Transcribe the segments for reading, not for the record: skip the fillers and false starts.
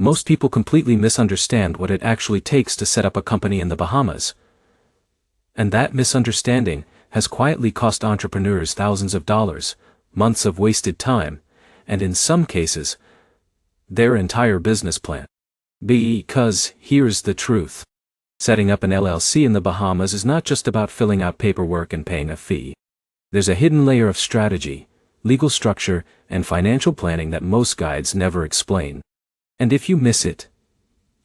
most people completely misunderstand what it actually takes to set up a company in the Bahamas. And that misunderstanding has quietly cost entrepreneurs thousands of dollars, months of wasted time, and in some cases, their entire business plan. Because here's the truth. Setting up an LLC in the Bahamas is not just about filling out paperwork and paying a fee. There's a hidden layer of strategy, legal structure, and financial planning that most guides never explain. And if you miss it,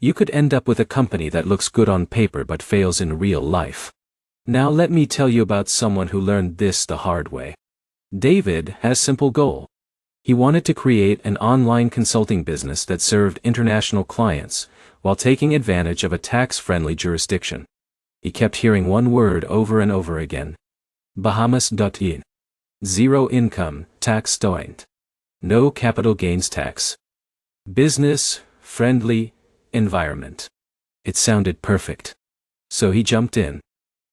you could end up with a company that looks good on paper but fails in real life. Now let me tell you about someone who learned this the hard way. David had a simple goal. He wanted to create an online consulting business that served international clients while taking advantage of a tax-friendly jurisdiction. He kept hearing one word over and over again. Bahamas.in. Zero income tax joint. No capital gains tax. Business-friendly environment. It sounded perfect. So he jumped in.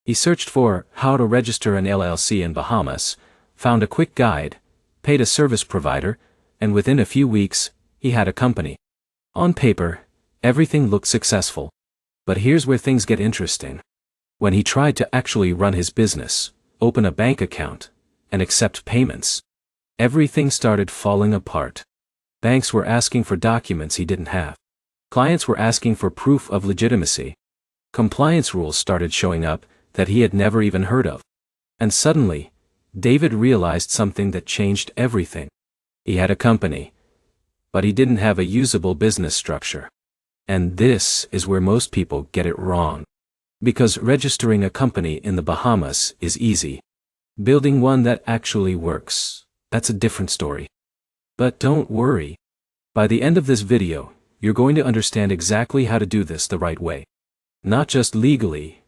He searched for how to register an LLC in Bahamas, found a quick guide, paid a service provider, and within a few weeks, he had a company. On paper, everything looked successful. But here's where things get interesting. When he tried to actually run his business, open a bank account, and accept payments, everything started falling apart. Banks were asking for documents he didn't have. Clients were asking for proof of legitimacy. Compliance rules started showing up that he had never even heard of. And suddenly, David realized something that changed everything. He had a company, but he didn't have a usable business structure. And this is where most people get it wrong. Because registering a company in the Bahamas is easy. Building one that actually works, that's a different story. But don't worry. By the end of this video, you're going to understand exactly how to do this the right way. Not just legally,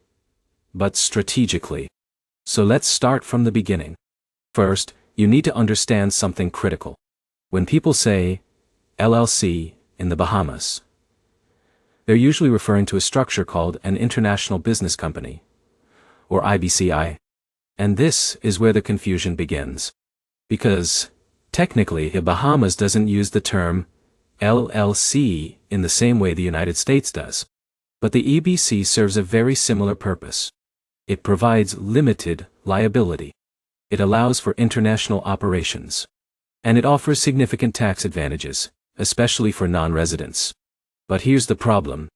but strategically. So let's start from the beginning. First, you need to understand something critical. When people say LLC in the Bahamas, they're usually referring to a structure called an International Business Company, or IBCI. And this is where the confusion begins. Because, technically, the Bahamas doesn't use the term LLC in the same way the United States does. But the EBC serves a very similar purpose. It provides limited liability. It allows for international operations. And it offers significant tax advantages, especially for non-residents. But here's the problem.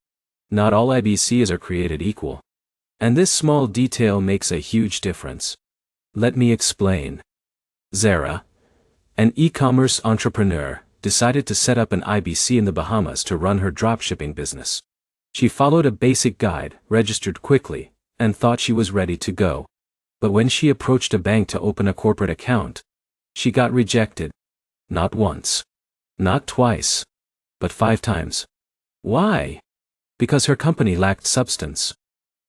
Not all IBCs are created equal. And this small detail makes a huge difference. Let me explain. Zara, an e-commerce entrepreneur, decided to set up an IBC in the Bahamas to run her dropshipping business. She followed a basic guide, registered quickly, and thought she was ready to go. But when she approached a bank to open a corporate account, she got rejected. Not once. Not twice. But 5 times. Why? Because her company lacked substance.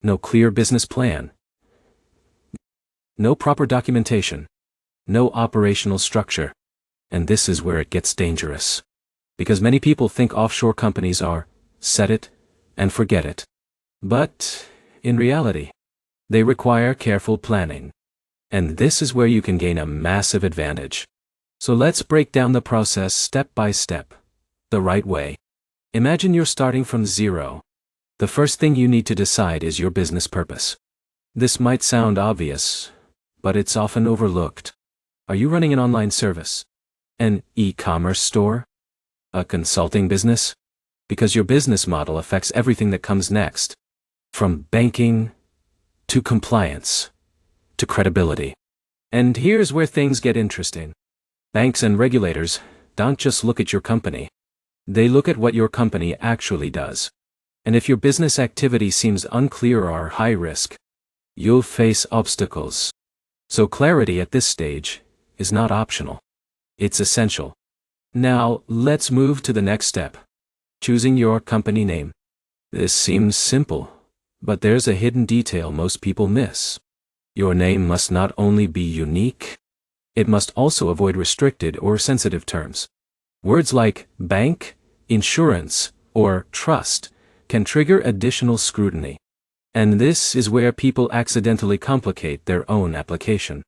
No clear business plan. No proper documentation. No operational structure. And this is where it gets dangerous. Because many people think offshore companies are set it and forget it. But in reality, they require careful planning. And this is where you can gain a massive advantage. So let's break down the process step by step, the right way. Imagine you're starting from zero. The first thing you need to decide is your business purpose. This might sound obvious, but it's often overlooked. Are you running an online service? An e-commerce store? A consulting business? Because your business model affects everything that comes next. From banking, to compliance, to credibility. And here's where things get interesting. Banks and regulators don't just look at your company. They look at what your company actually does. And if your business activity seems unclear or high risk, you'll face obstacles. So clarity at this stage is not optional. It's essential. Now, let's move to the next step. Choosing your company name. This seems simple, but there's a hidden detail most people miss. Your name must not only be unique, it must also avoid restricted or sensitive terms. Words like bank, insurance, or trust can trigger additional scrutiny. And this is where people accidentally complicate their own application.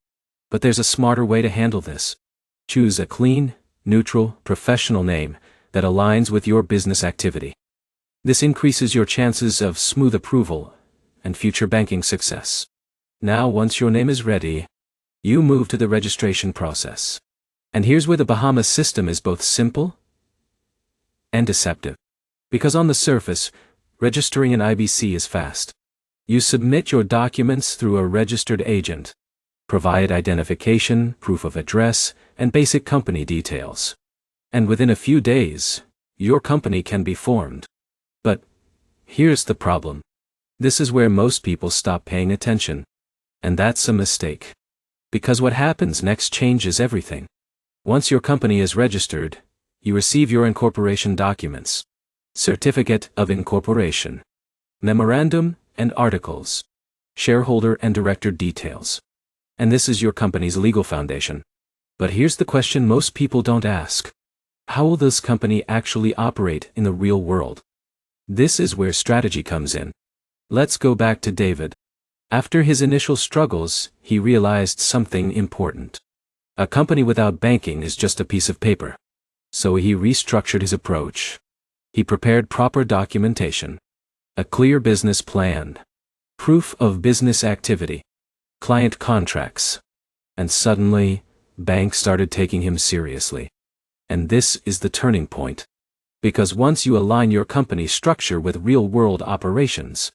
But there's a smarter way to handle this. Choose a clean, neutral, professional name that aligns with your business activity. This increases your chances of smooth approval and future banking success. Now, once your name is ready, you move to the registration process. And here's where the Bahamas system is both simple and deceptive. Because on the surface, registering an IBC is fast. You submit your documents through a registered agent, provide identification, proof of address, and basic company details. And within a few days, your company can be formed. But here's the problem. This is where most people stop paying attention. And that's a mistake. Because what happens next changes everything. Once your company is registered, you receive your incorporation documents, certificate of incorporation, memorandum and articles, shareholder and director details. And this is your company's legal foundation. But here's the question most people don't ask. How will this company actually operate in the real world? This is where strategy comes in. Let's go back to David. After his initial struggles, he realized something important. A company without banking is just a piece of paper. So he restructured his approach. He prepared proper documentation, a clear business plan, proof of business activity, client contracts, and suddenly, banks started taking him seriously. And this is the turning point. Because once you align your company structure with real-world operations,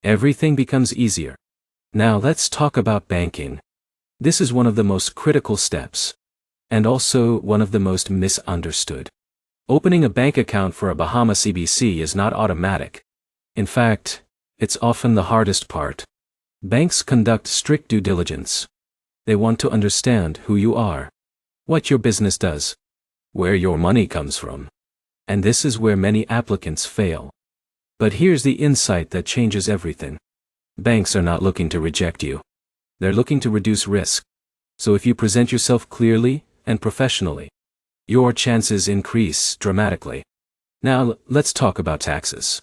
everything becomes easier. Now let's talk about banking. This is one of the most critical steps, and also one of the most misunderstood. Opening a bank account for a Bahamas EBC is not automatic. In fact, it's often the hardest part. Banks conduct strict due diligence. They want to understand who you are, what your business does, where your money comes from. And this is where many applicants fail. But here's the insight that changes everything. Banks are not looking to reject you. They're looking to reduce risk. So if you present yourself clearly and professionally, your chances increase dramatically. Now, let's talk about taxes.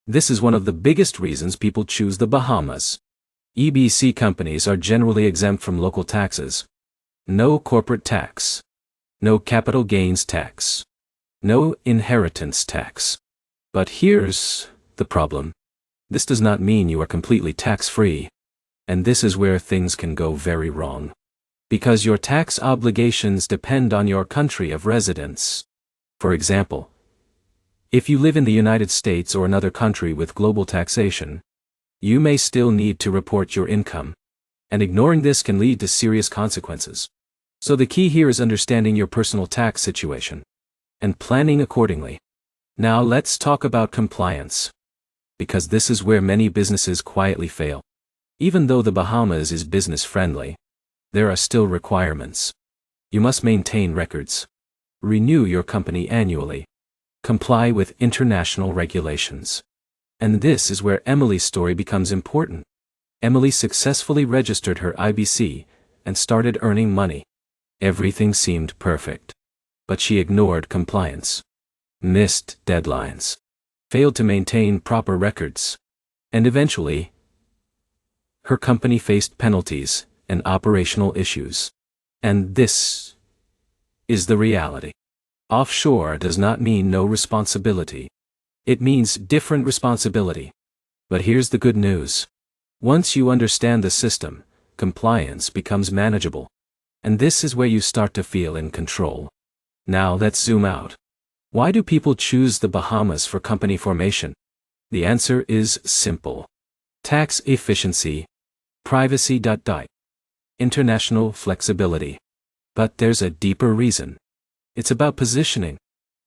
This is one of the biggest reasons people choose the Bahamas. EBC companies are generally exempt from local taxes. No corporate tax. No capital gains tax. No inheritance tax. But here's the problem. This does not mean you are completely tax-free. And this is where things can go very wrong. Because your tax obligations depend on your country of residence. For example, if you live in the United States or another country with global taxation, you may still need to report your income. And ignoring this can lead to serious consequences. So the key here is understanding your personal tax situation and planning accordingly. Now let's talk about compliance. Because this is where many businesses quietly fail. Even though the Bahamas is business-friendly, there are still requirements. You must maintain records, renew your company annually, comply with international regulations. And this is where Emily's story becomes important. Emily successfully registered her IBC and started earning money. Everything seemed perfect. But she ignored compliance, missed deadlines, failed to maintain proper records, and eventually, her company faced penalties and operational issues. And this is the reality. Offshore does not mean no responsibility. It means different responsibility. But here's the good news. Once you understand the system, compliance becomes manageable. And this is where you start to feel in control. Now let's zoom out. Why do people choose the Bahamas for company formation? The answer is simple. Tax efficiency, privacy. International flexibility. But there's a deeper reason. It's about positioning.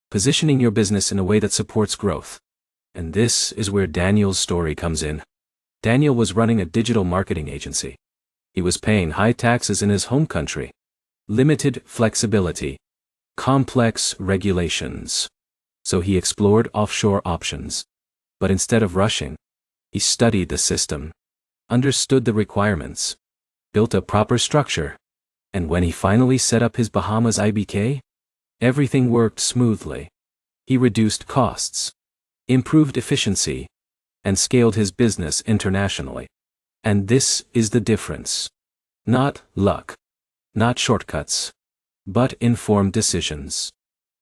Positioning your business in a way that supports growth. And this is where Daniel's story comes in. Daniel was running a digital marketing agency. He was paying high taxes in his home country. Limited flexibility. Complex regulations. So he explored offshore options. But instead of rushing, he studied the system, understood the requirements, built a proper structure, and when he finally set up his Bahamas IBK, everything worked smoothly. He reduced costs, improved efficiency, and scaled his business internationally. And this is the difference. Not luck, not shortcuts, but informed decisions.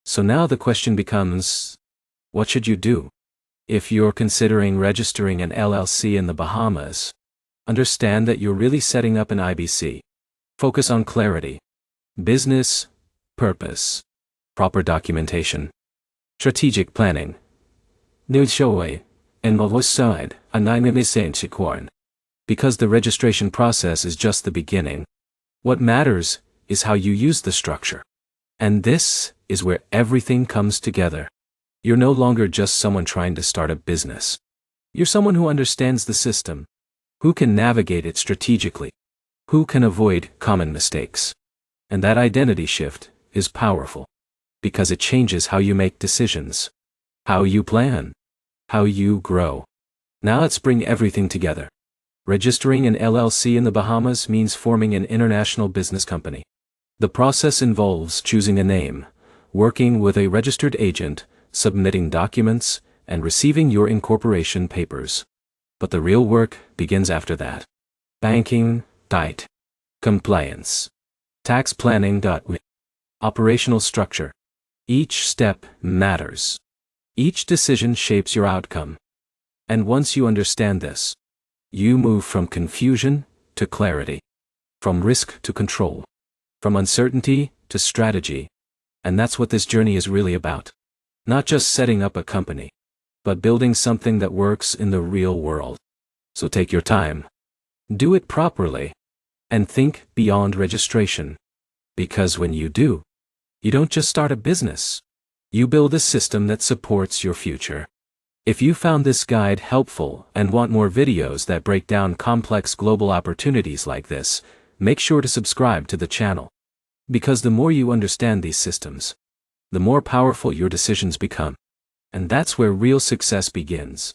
So now the question becomes, what should you do? If you're considering registering an LLC in the Bahamas, understand that you're really setting up an IBC. Focus on clarity, business, purpose, proper documentation, strategic planning, and because the registration process is just the beginning. What matters is how you use the structure. And this is where everything comes together. You're no longer just someone trying to start a business. You're someone who understands the system, who can navigate it strategically, who can avoid common mistakes. And that identity shift is powerful, because it changes how you make decisions, how you plan, how you grow. Now let's bring everything together. Registering an LLC in the Bahamas means forming an international business company. The process involves choosing a name, working with a registered agent, submitting documents, and receiving your incorporation papers. But the real work begins after that. Banking, diet, compliance, tax planning, operational structure. Each step matters. Each decision shapes your outcome. And once you understand this, you move from confusion to clarity, from risk to control, from uncertainty to strategy. And that's what this journey is really about. Not just setting up a company, but building something that works in the real world. So take your time, do it properly, and think beyond registration. Because when you do, you don't just start a business, you build a system that supports your future. If you found this guide helpful and want more videos that break down complex global opportunities like this, make sure to subscribe to the channel. Because the more you understand these systems, the more powerful your decisions become. And that's where real success begins.